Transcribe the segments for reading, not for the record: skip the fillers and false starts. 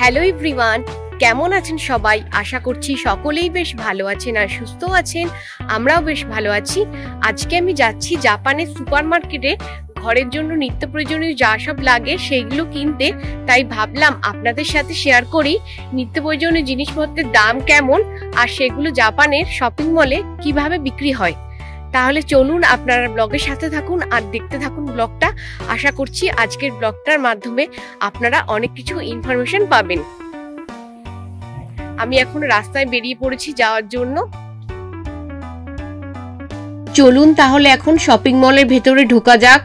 Hello everyone, কেমন আছেন সবাই? আশা করছি সকলেই বেশ ভালো আছেন আর সুস্থ আছেন। আমরাও বেশ ভালো আছি। আজকে আমি যাচ্ছি জাপানের সুপারমার্কেটে ঘরের জন্য নিত্য প্রয়োজনীয় যা সব লাগে সেইগুলো কিনতে। তাই ভাবলাম আপনাদের সাথে শেয়ার করি নিত্য প্রয়োজনীয় জিনিসপত্রের দাম কেমন আর সেগুলো জাপানের শপিং মলে কিভাবে বিক্রি হয়। তাহলে চলুন আপনারা ব্লগের সাথে থাকুন আর দেখতে থাকুন ব্লগটা। আশা করছি আজকের ব্লগটার মাধ্যমে আপনারা অনেক কিছু ইনফরমেশন পাবেন। আমি এখন রাস্তায় বেরিয়ে পড়েছি যাওয়ার জন্য। চলুন তাহলে এখন শপিং মলের ভেতরে ঢোকা যাক।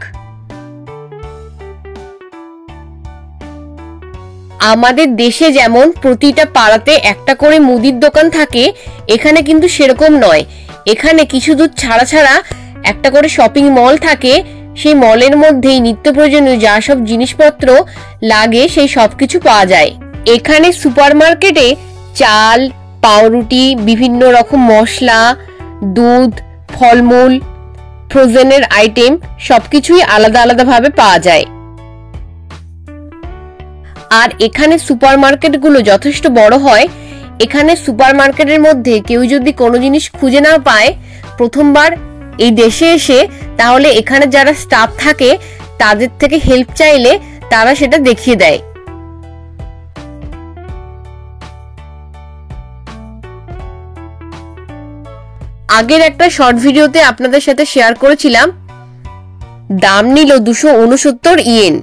আমাদের দেশে যেমন প্রতিটা পাড়াতে একটা করে মুদির দোকান থাকে, এখানে কিন্তু সেরকম নয়। এখানে কিছু দূর ছাড়া ছাড়া একটা করে শপিং মল থাকে। সেই মলের মধ্যেই নিত্য প্রয়োজনীয় যা সব জিনিসপত্র লাগে সেই সবকিছু পাওয়া যায়। এখানে সুপারমার্কেটে চাল, পাউরুটি, বিভিন্ন রকম মশলা, দুধ, ফলমূল, ফ্রোজেনের আইটেম সবকিছুই আলাদা আলাদা ভাবে পাওয়া যায়। আর এখানে সুপারমার্কেটগুলো যথেষ্ট বড় হয়। এখানে সুপারমার্কেটের মধ্যে কেউ যদি কোনো জিনিস খুঁজে না পায় প্রথমবার এই দেশে এসে, তাহলে এখানে যারা স্টাফ থাকে তাদের থেকে হেল্প চাইলে তারা সেটা দেখিয়ে দেয়। আগের একটা শর্ট ভিডিওতে আপনাদের সাথে শেয়ার করেছিলাম, দাম নিল 269 ইয়েন।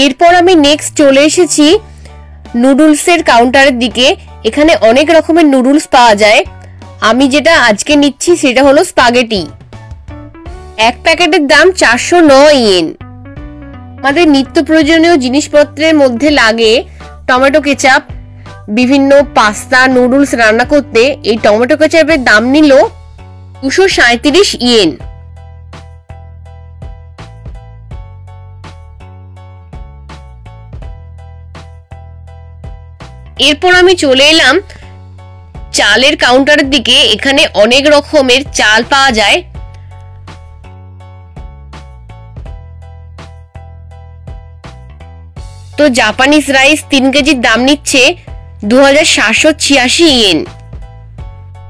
এরপর আমি নেক্সট চলে এসেছি নুডলসের কাউন্টারের দিকে। এখানে অনেক রকমের নুডলস পাওয়া যায়। আমি যেটা আজকে নিচ্ছি সেটা হলো স্পাগেটি। এক প্যাকেটের দাম 409 ইয়েন। আমাদের নিত্য প্রয়োজনীয় জিনিসপত্রের মধ্যে লাগে টমেটো কেচাপ। বিভিন্ন পাস্তা, নুডলস রান্না করতে এই টমেটো কেচাপের দাম নিল 237 ইয়েন। এরপর আমি চলে এলাম চালের কাউন্টারের দিকে। এখানে অনেক রকমের চাল পাওয়া যায়। তো জাপানিজ রাইস 3 কেজির দাম নিচ্ছে 2786 ইয়েন।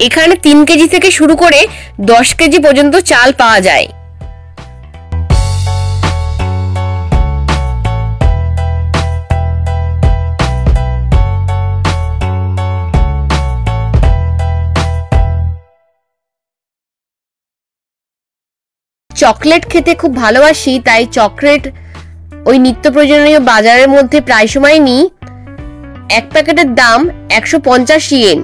এখানে 3 কেজি থেকে শুরু করে 10 কেজি পর্যন্ত চাল পাওয়া যায়। চকলেট খেতে খুব ভালোবাসি, তাই চকলেট ওই নিত্য প্রয়োজনীয় বাজারের মধ্যে প্রায় সময় নিই। এক প্যাকেটের দাম 150 ইয়েন।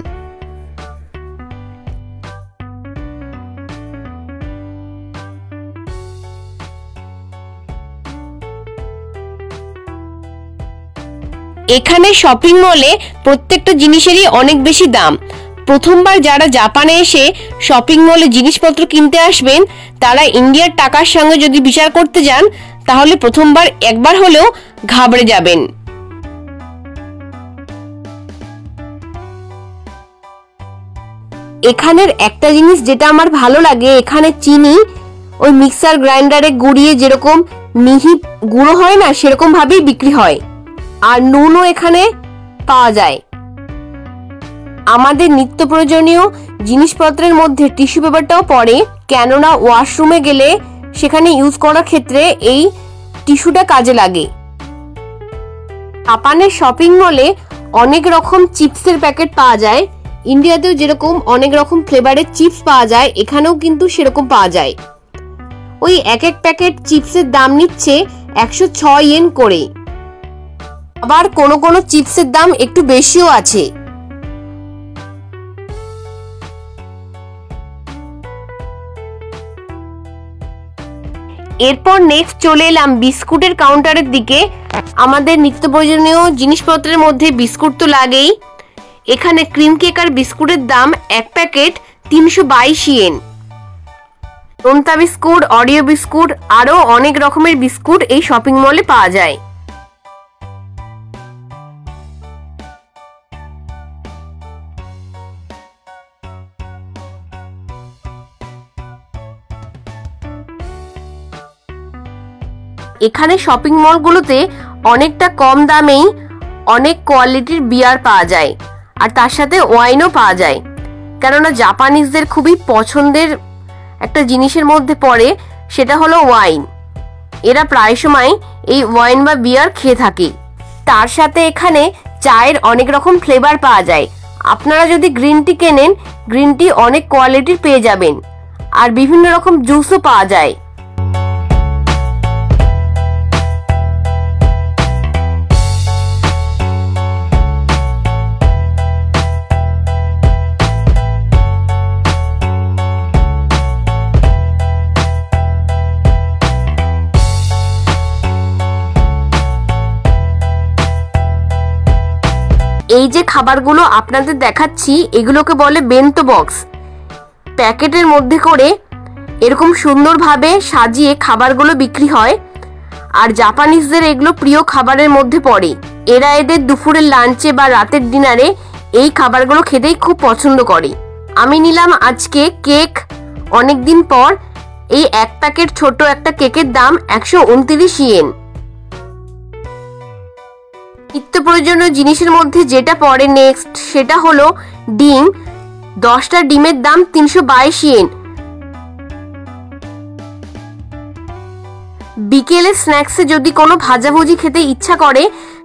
এখানে শপিং মলে প্রত্যেকটা জিনিসেরই অনেক বেশি দাম। প্রথমবার যারা জাপানে এসে শপিং মলে জিনিসপত্র কিনতে আসবেন, তারা ইন্ডিয়ার টাকার সঙ্গে যদি বিচার করতে যান তাহলে প্রথমবার একবার হলেও ঘাবড়ে যাবেন। এখানের একটা জিনিস যেটা আমার ভালো লাগে, এখানে চিনি ওই মিক্সার গ্রাইন্ডারে গুঁড়িয়ে যেরকম মিহি গুঁড়ো হয় না, সেরকম ভাবেই বিক্রি হয়। আর নুনও এখানে পাওয়া যায়। আমাদের নিত্য প্রয়োজনীয় জিনিসপত্রের মধ্যে টিস্যু পেপারটাও পড়ে, কেননা ওয়াশরুমে গেলে সেখানে ইউজ করার ক্ষেত্রে এই টিস্যুটা কাজে লাগে। জাপানের শপিং মলে অনেক রকম চিপসের প্যাকেট পাওয়া যায়। ইন্ডিয়াতেও যেরকম অনেক রকম ফ্লেভারের চিপস পাওয়া যায়, এখানেও কিন্তু সেরকম পাওয়া যায়। ওই এক এক প্যাকেট চিপসের দাম নিচ্ছে 106 ইয়েন করে। আবার কোনো কোনো চিপসের দাম একটু বেশিও আছে। এরপর নেক্সট চলে এলাম বিস্কুটের কাউন্টারের দিকে। আমাদের নিত্য প্রয়োজনীয় জিনিসপত্রের মধ্যে বিস্কুট তো লাগেই। এখানে ক্রিম কেক আর বিস্কুটের দাম এক প্যাকেট 322 ইয়েন। নোনতা বিস্কুট, অরিও বিস্কুট, আরো অনেক রকমের বিস্কুট এই শপিং মলে পাওয়া যায়। এখানে শপিং মলগুলোতে অনেকটা কম দামেই অনেক কোয়ালিটির বিয়ার পাওয়া যায়, আর তার সাথে ওয়াইনও পাওয়া যায়। কেননা জাপানিজদের খুবই পছন্দের একটা জিনিসের মধ্যে পড়ে, সেটা হলো ওয়াইন। এরা প্রায় সময় এই ওয়াইন বা বিয়ার খেয়ে থাকে। তার সাথে এখানে চায়ের অনেক রকম ফ্লেভার পাওয়া যায়। আপনারা যদি গ্রিন টি কেনেন, গ্রিন টি অনেক কোয়ালিটির পেয়ে যাবেন, আর বিভিন্ন রকম জুসও পাওয়া যায়। এই যে খাবারগুলো আপনাদের দেখাচ্ছি, এগুলোকে বলে বেন্তো বক্স। প্যাকেটের মধ্যে করে এরকম সুন্দরভাবে সাজিয়ে খাবারগুলো বিক্রি হয়, আর জাপানিজদের এগুলো প্রিয় খাবারের মধ্যে পড়ে। এরা এদের দুপুরের লাঞ্চে বা রাতের ডিনারে এই খাবারগুলো খেতেই খুব পছন্দ করে। আমি নিলাম আজকে কেক। অনেকদিন পর এই এক প্যাকেট ছোট একটা কেকের দাম 129 ইয়েন। নিত্য প্রয়োজনীয় জিনিসের মধ্যে যেটা পড়ে নেক্সট, সেটা হলো ডিম। 10টা ডিমের দাম 322 ইয়েন। বিকেলে স্ন্যাক্সে যদি কোনো ভাজাভুজি খেতে ইচ্ছা করে,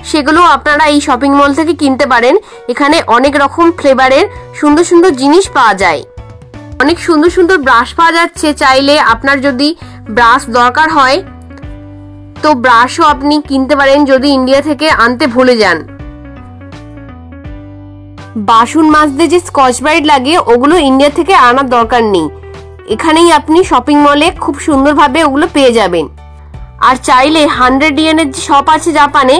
সেগুলো আপনারা এই শপিং মল থেকে কিনতে পারেন। এখানে অনেক রকম ফ্লেভারের সুন্দর সুন্দর জিনিস পাওয়া যায়। অনেক সুন্দর সুন্দর ব্রাশ পাওয়া যাচ্ছে। চাইলে আপনার যদি ব্রাশ দরকার হয় তো ব্রাশও আপনি কিনতে পারেন, যদি ইন্ডিয়া থেকে আনতে ভুলে যান। বাসন মাজতে যে স্কচ ব্রাইট লাগে, ওগুলো ইন্ডিয়া থেকে আনার দরকার নেই। এখানেই আপনি শপিং মলে খুব সুন্দরভাবে ওগুলো পেয়ে যাবেন। আর চাইলে 100 ইয়েনের যে শপ আছে জাপানে,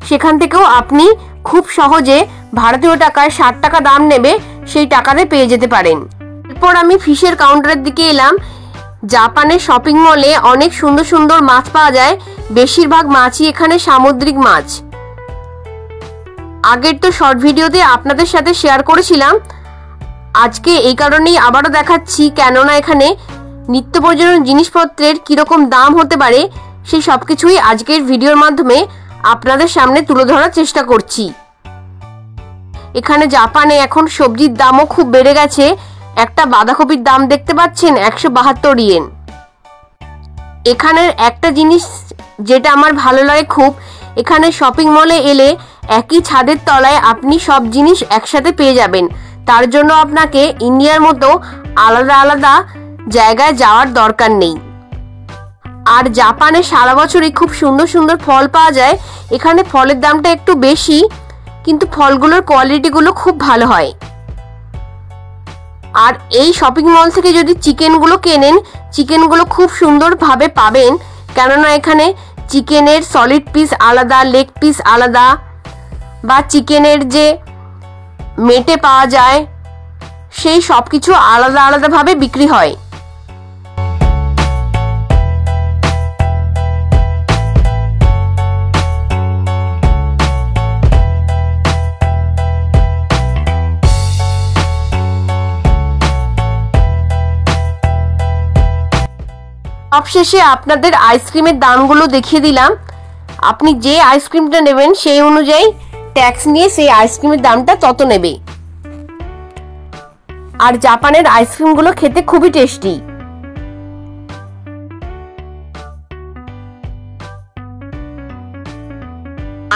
সেখান থেকেও আপনি খুব সহজে ভারতীয় টাকায় 60 টাকা দাম নেবে, সেই টাকাতে পেয়ে যেতে পারেন। এরপর আমি ফিশের কাউন্টারের দিকে এলাম। জাপানের শপিং মলে অনেক সুন্দর সুন্দর মাছ পাওয়া যায়। বেশিরভাগ মাছই এখানে সামুদ্রিক মাছ। আগের তো শর্ট ভিডিওতে আপনাদের সাথে শেয়ার করেছিলাম। আজকে এই কারণেই আবারও দেখাচ্ছি, কেননা এখানে নিত্য প্রয়োজনীয় জিনিসপত্রের কিরকম দাম হতে পারে সেই সবকিছুই আজকের ভিডিওর মাধ্যমে আপনাদের সামনে তুলে ধরার চেষ্টা করছি। এখানে জাপানে এখন সবজির দামও খুব বেড়ে গেছে। একটা বাঁধাকপির দাম দেখতে পাচ্ছেন 172 ইয়েন। এখানের একটা জিনিস যেটা আমার ভালো লাগে খুব, এখানে শপিং মলে এলে একই ছাদের তলায় আপনি সব জিনিস একসাথে পেয়ে যাবেন। তার জন্য আপনাকে ইন্ডিয়ার মতো আলাদা আলাদা জায়গায় যাওয়ার দরকার নেই। আর জাপানে সারা বছরই খুব সুন্দর সুন্দর ফল পাওয়া যায়। এখানে ফলের দামটা একটু বেশি, কিন্তু ফলগুলোর কোয়ালিটিগুলো খুব ভালো হয়। আর এই শপিং মল থেকে যদি চিকেনগুলো কেনেন, চিকেনগুলো খুব সুন্দরভাবে পাবেন। কেননা এখানে চিকেনের সলিড পিস আলাদা, লেগ পিস আলাদা, বা চিকেনের যে মেটে পাওয়া যায়, সেই সব কিছু আলাদা আলাদাভাবে বিক্রি হয়। সবশেষে আপনাদের আইসক্রিমের দামগুলো দেখিয়ে দিলাম। আপনি যে আইসক্রিমটা নেবেন সেই অনুযায়ী ট্যাক্স নিয়ে সেই আইসক্রিমের দামটা তত নেবে। আর জাপানের আইসক্রিমগুলো খেতে খুবই টেস্টি।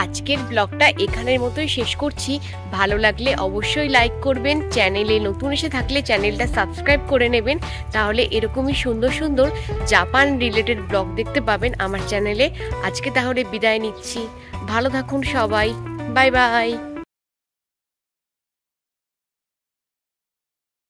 আজকের ব্লগটা এখানের মতোই শেষ করছি। ভালো লাগলে অবশ্যই লাইক করবেন। চ্যানেলে নতুন এসে থাকলে চ্যানেলটা সাবস্ক্রাইব করে নেবেন, তাহলে এরকমই সুন্দর সুন্দর জাপান রিলেটেড ব্লগ দেখতে পাবেন আমার চ্যানেলে। আজকে তাহলে বিদায় নিচ্ছি। ভালো থাকুন সবাই। Bye bye.